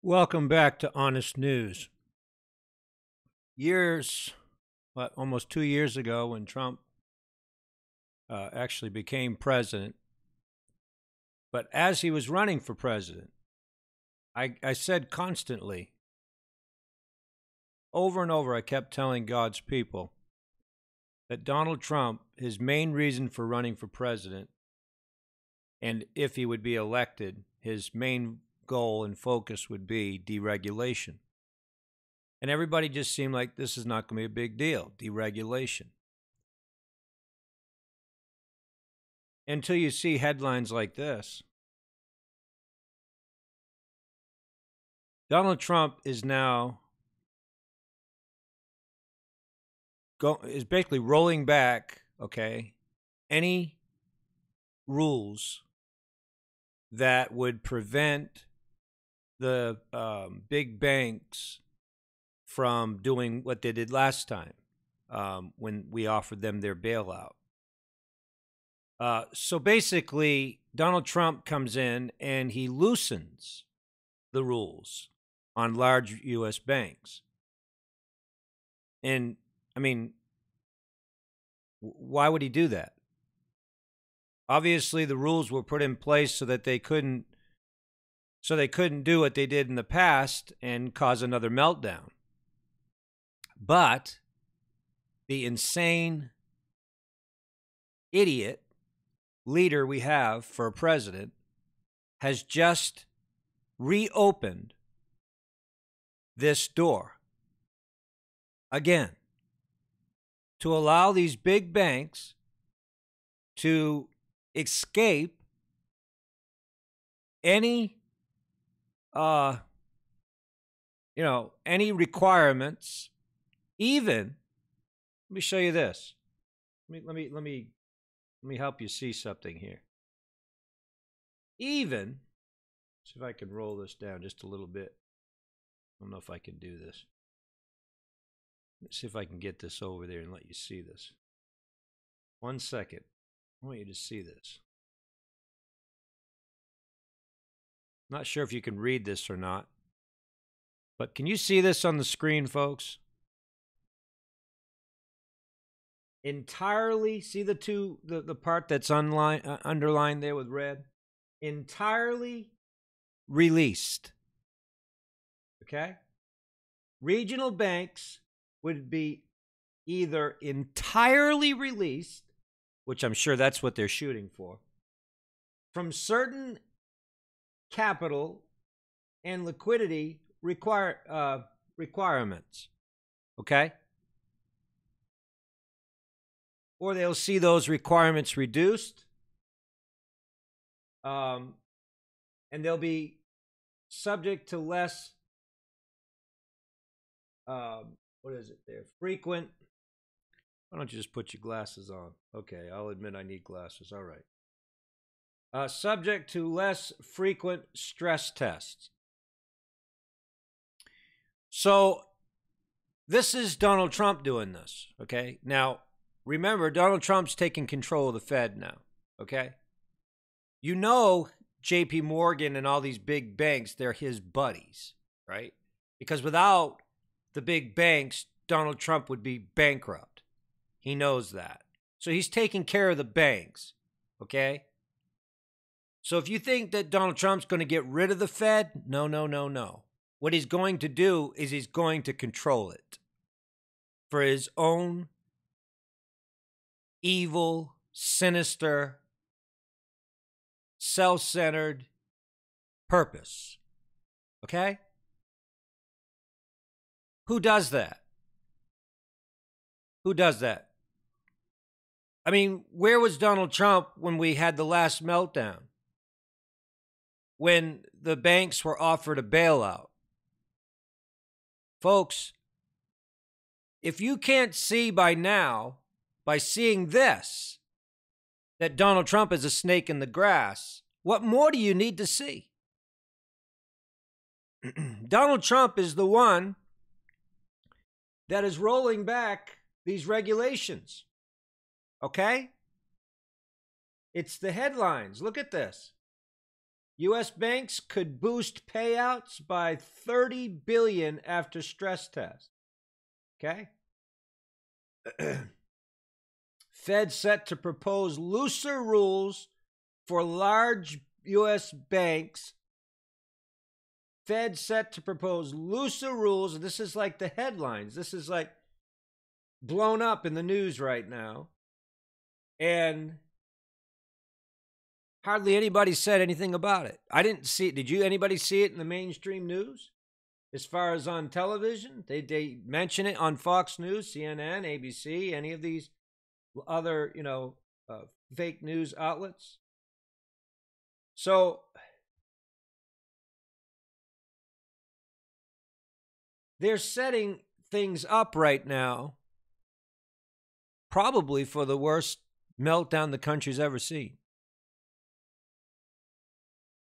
Welcome back to Honest News. Almost 2 years ago, when Trump actually became president, but as he was running for president, I said constantly, over and over, I kept telling God's people that Donald Trump, his main reason for running for president, and if he would be elected, his main goal and focus would be deregulation. And everybody just seemed like this is not going to be a big deal, deregulation. Until you see headlines like this. Donald Trump is now is basically rolling back, any rules that would prevent the big banks from doing what they did last time when we offered them their bailout. So basically, Donald Trump comes in and he loosens the rules on large U.S. banks. And, I mean, why would he do that? Obviously, the rules were put in place so that they couldn't do what they did in the past and cause another meltdown. But the insane idiot leader we have for a president has just reopened this door again to allow these big banks to escape any any requirements. Even, let me show you this. Let me help you see something here. Even, see if I can roll this down just a little bit. I don't know if I can do this. Let's see if I can get this over there and let you see this. 1 second. I want you to see this. Not sure if you can read this or not, but can you see this on the screen, folks? Entirely, see the part that's underlined there with red? Entirely released. Okay? Regional banks would be either entirely released, which I'm sure that's what they're shooting for, from certain capital and liquidity requirements. Okay? Or they'll see those requirements reduced, and they'll be subject to less, what is it there? Frequent. Why don't you just put your glasses on? Okay, I'll admit I need glasses. All right. Subject to less frequent stress tests. So this is Donald Trump doing this, okay? Now, remember, Donald Trump's taking control of the Fed now, okay? You know J.P. Morgan and all these big banks, they're his buddies, right? Because without the big banks, Donald Trump would be bankrupt. He knows that. So he's taking care of the banks, okay? So if you think that Donald Trump's going to get rid of the Fed, no. What he's going to do is he's going to control it for his own evil, sinister, self-centered purpose. Okay? Who does that? Who does that? I mean, where was Donald Trump when we had the last meltdown? When the banks were offered a bailout? Folks, if you can't see by now, by seeing this, that Donald Trump is a snake in the grass, what more do you need to see? Donald Trump is the one that is rolling back these regulations. Okay? It's the headlines. Look at this. U.S. banks could boost payouts by $30 billion after stress test. Okay? Fed set to propose looser rules for large U.S. banks. Fed set to propose looser rules. And this is like the headlines. This is like blown up in the news right now. And hardly anybody said anything about it. I didn't see it. Did you? Anybody see it in the mainstream news? As far as on television, they mention it on Fox News, CNN, ABC, any of these other, fake news outlets. So they're setting things up right now, probably for the worst meltdown the country's ever seen.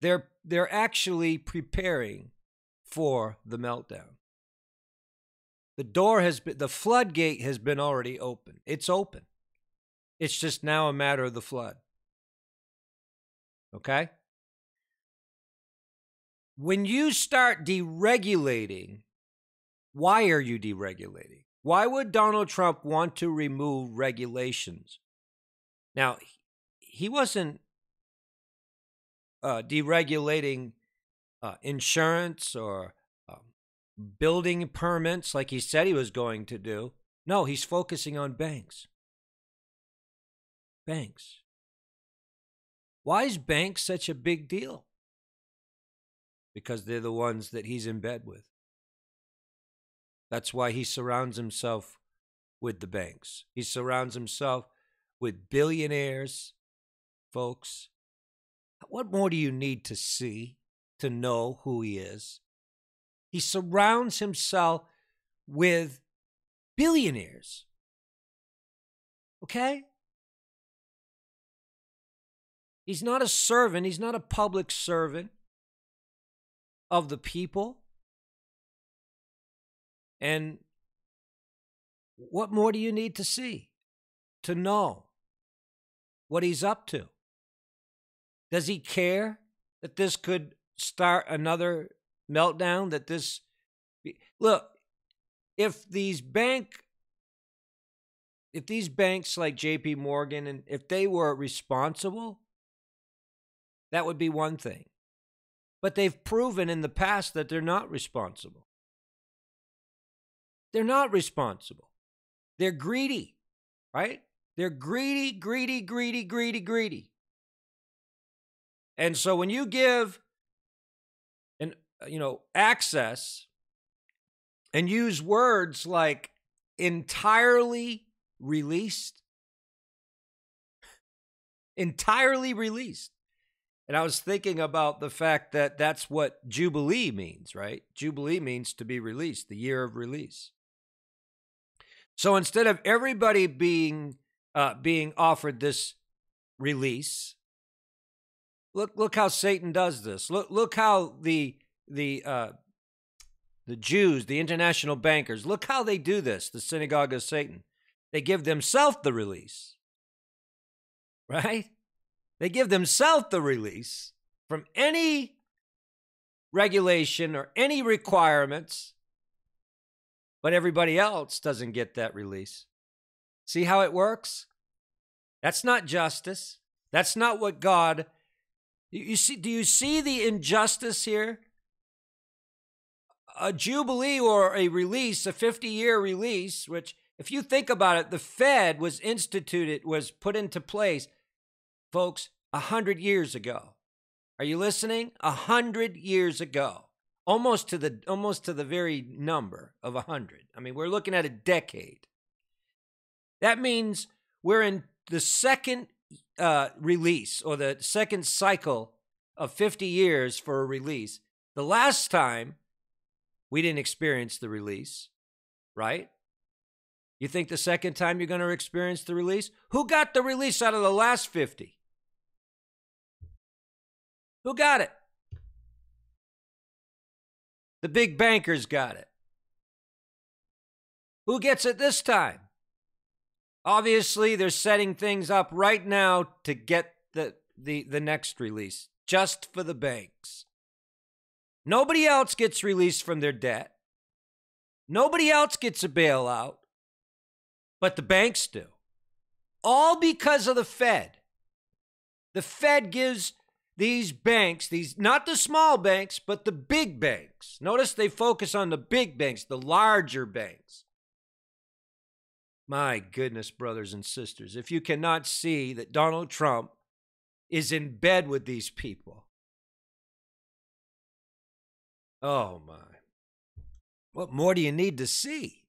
They're actually preparing for the meltdown. The floodgate has been already open. It's open. It's just now a matter of the flood. Okay? When you start deregulating, why are you deregulating? Why would Donald Trump want to remove regulations? Now, he wasn't deregulating insurance or building permits like he said he was going to do. No, he's focusing on banks. Banks. Why is banks such a big deal? Because they're the ones that he's in bed with. That's why he surrounds himself with the banks. He surrounds himself with billionaires, folks. What more do you need to see to know who he is? He surrounds himself with billionaires. Okay? He's not a servant. He's not a public servant of the people. And what more do you need to see to know what he's up to? Does he care that this could start another meltdown? Look, if these banks like JP Morgan, and if they were responsible, that would be one thing. But they've proven in the past that they're not responsible. They're not responsible. They're greedy, right? They're greedy, greedy, greedy, greedy, greedy. And so when you give access and use words like entirely released, entirely released. And I was thinking about the fact that that's what Jubilee means, right? Jubilee means to be released, the year of release. So instead of everybody being offered this release, look how Satan does this. Look how the Jews, the international bankers, look how they do this. The synagogue of Satan, they give themselves the release, right? They give themselves the release from any regulation or any requirements, but everybody else doesn't get that release. See how it works? That's not justice. That's not what God. You see? Do you see the injustice here? A jubilee or a release, a 50-year release, which, if you think about it, the Fed was put into place, folks, 100 years ago. Are you listening? 100 years ago. Almost to the very number of 100. I mean, we're looking at a decade. That means we're in the second release, or the second cycle of 50 years for a release. The last time we didn't experience the release, right? You think the second time you're going to experience the release? Who got the release out of the last 50? Who got it? The big bankers got it. Who gets it this time? Obviously, they're setting things up right now to get the next release. just for the banks. Nobody else gets released from their debt. Nobody else gets a bailout, but the banks do. All because of the Fed. The Fed gives these banks, these not the small banks, but the big banks. Notice they focus on the big banks, the larger banks. My goodness, brothers and sisters, if you cannot see that Donald Trump is in bed with these people. Oh, my. What more do you need to see?